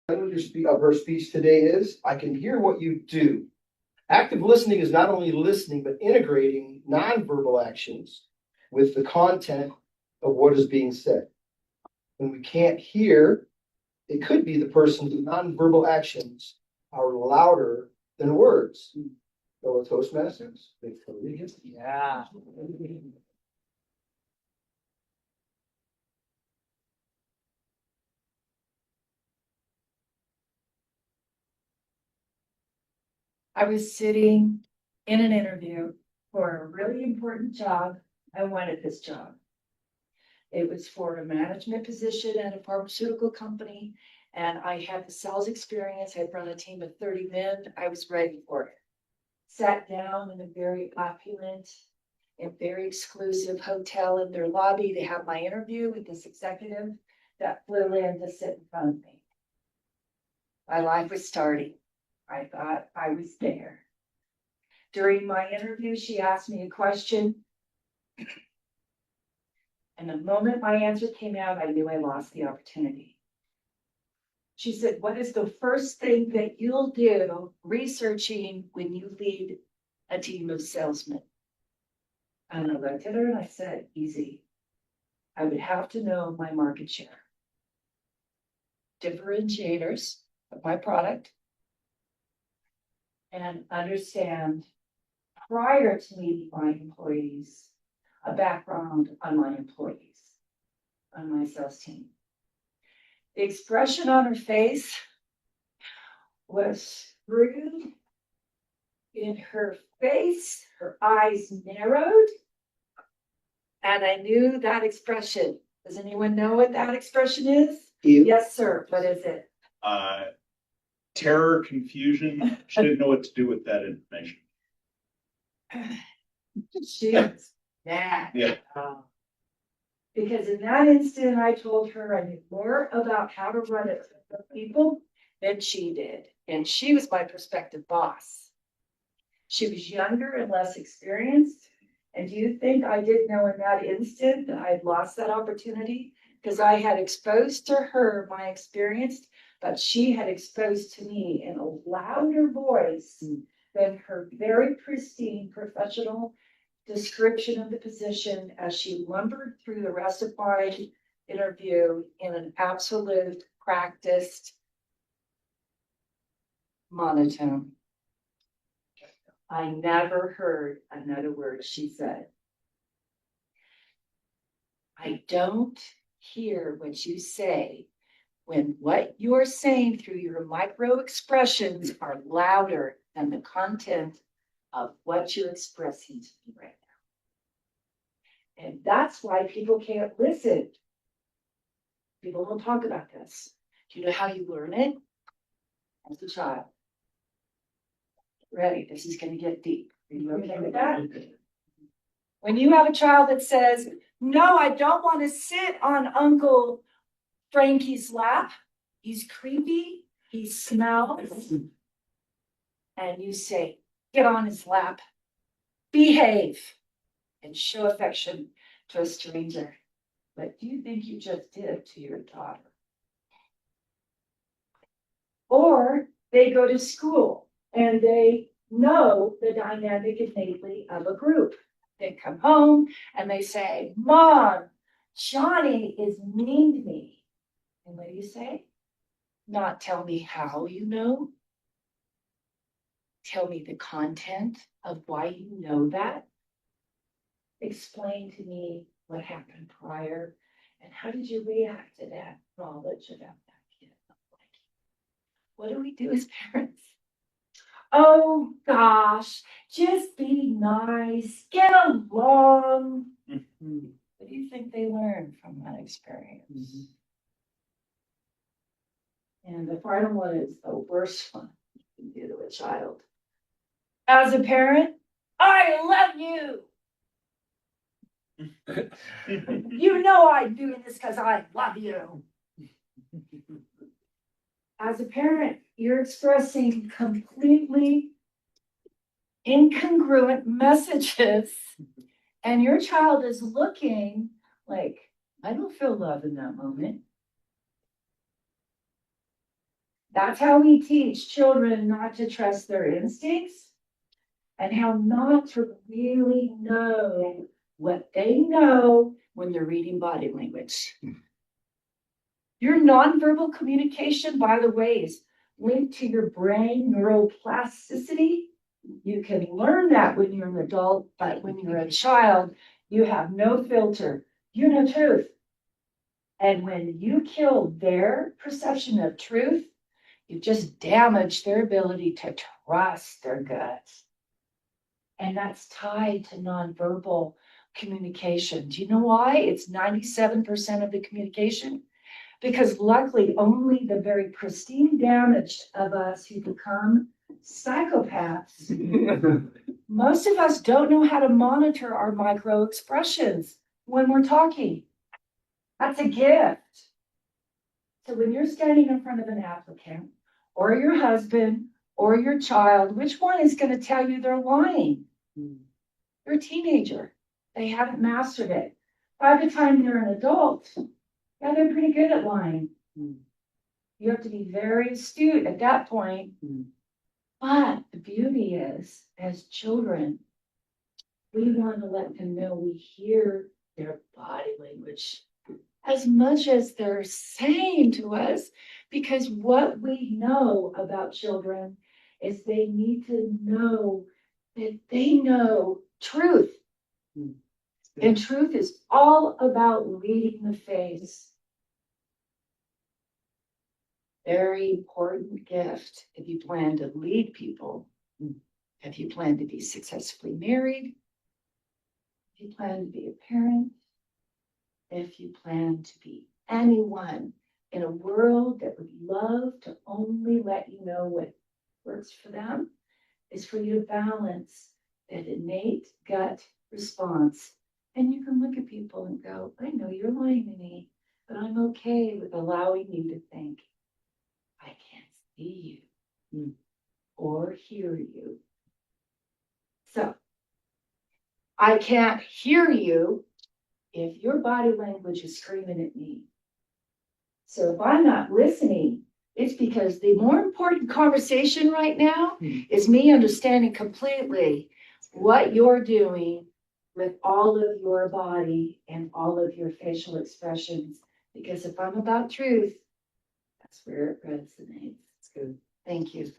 Of her speech today is, I can hear what you do. Active listening is not only listening, but integrating nonverbal actions with the content of what is being said. When we can't hear, it could be the person's nonverbal actions are louder than words. Fellow Toastmasters, Yeah. I was sitting in an interview for a really important job. I wanted this job. It was for a management position at a pharmaceutical company, and I had the sales experience. I'd run a team of 30 men. I was ready for it. Sat down in a very opulent and very exclusive hotel in their lobby to have my interview with this executive that flew in to sit in front of me. My life was starting. I thought I was there. During my interview, she asked me a question. And the moment my answer came out, I knew I lost the opportunity. She said, what is the first thing that you'll do researching when you lead a team of salesmen? And I looked at her and I said, easy. I would have to know my market share, differentiators of my product, and understand prior to meeting my employees, a background on my employees, on my sales team. The expression on her face was screwed in her face, her eyes narrowed, and I knew that expression. Does anyone know what that expression is? Yes, sir. What is it? Terror, confusion. She didn't know what to do with that information. She was mad. Yeah. Because in that instant, I told her I knew more about how to run it for people than she did. And she was my prospective boss. She was younger and less experienced. And do you think I didn't know in that instant that I had lost that opportunity? Because I had exposed to her my experience, but she had exposed to me in a louder voice than her very pristine professional description of the position as she lumbered through the rest of my interview in an absolute practiced monotone. I never heard another word she said. I don't hear what you say when what you're saying through your micro expressions are louder than the content of what you're expressing to me right now. And that's why people can't listen. People don't talk about this. Do you know how you learn it? As a child. Ready, this is going to get deep. Are you okay with that? When you have a child that says, no, I don't want to sit on Uncle Frankie's lap. He's creepy. He smells. And you say, get on his lap. Behave. And show affection to a stranger. What do you think you just did to your daughter? Or they go to school and they know the dynamic innately of a group. They come home and they say, Mom, Johnny is mean to me. And what do you say? Not tell me how you know. Tell me the content of why you know that. Explain to me what happened prior and how did you react to that knowledge about that kid? What do we do as parents? Oh gosh, just be nice, get along. What do you think they learn from that experience? And the final one is the worst one you can do to a child. As a parent, I love you. You know I'm doing this because I love you. As a parent, you're expressing completely incongruent messages, and your child is looking like, I don't feel love in that moment. That's how we teach children not to trust their instincts and how not to really know what they know when they're reading body language. Your nonverbal communication, by the way, is linked to your brain neuroplasticity. You can learn that when you're an adult, but when you're a child, you have no filter. You know truth. And when you kill their perception of truth, you just damage their ability to trust their guts. And that's tied to nonverbal communication. Do you know why? It's 97% of the communication. Because luckily, only the very pristine damaged of us who become psychopaths, most of us don't know how to monitor our micro expressions when we're talking. That's a gift. So when you're standing in front of an applicant or your husband or your child, which one is going to tell you they're lying? You're a teenager. They haven't mastered it. By the time they're an adult, yeah, they're pretty good at lying. You have to be very astute at that point. But the beauty is, as children, we want to let them know we hear their body language as much as they're saying to us, because what we know about children is they need to know that they know truth. And truth is all about reading the face. Very important gift if you plan to lead people, if you plan to be successfully married, if you plan to be a parent, if you plan to be anyone in a world that would love to only let you know what works for them, is for you to balance that innate gut response. And you can look at people and go, I know you're lying to me, but I'm okay with allowing you to think, I can't see you or hear you. So, I can't hear you if your body language is screaming at me. So if I'm not listening, it's because the more important conversation right now is me understanding completely what you're doing with all of your body and all of your facial expressions. Because if I'm about truth, that's where it resonates. It's good. Thank you.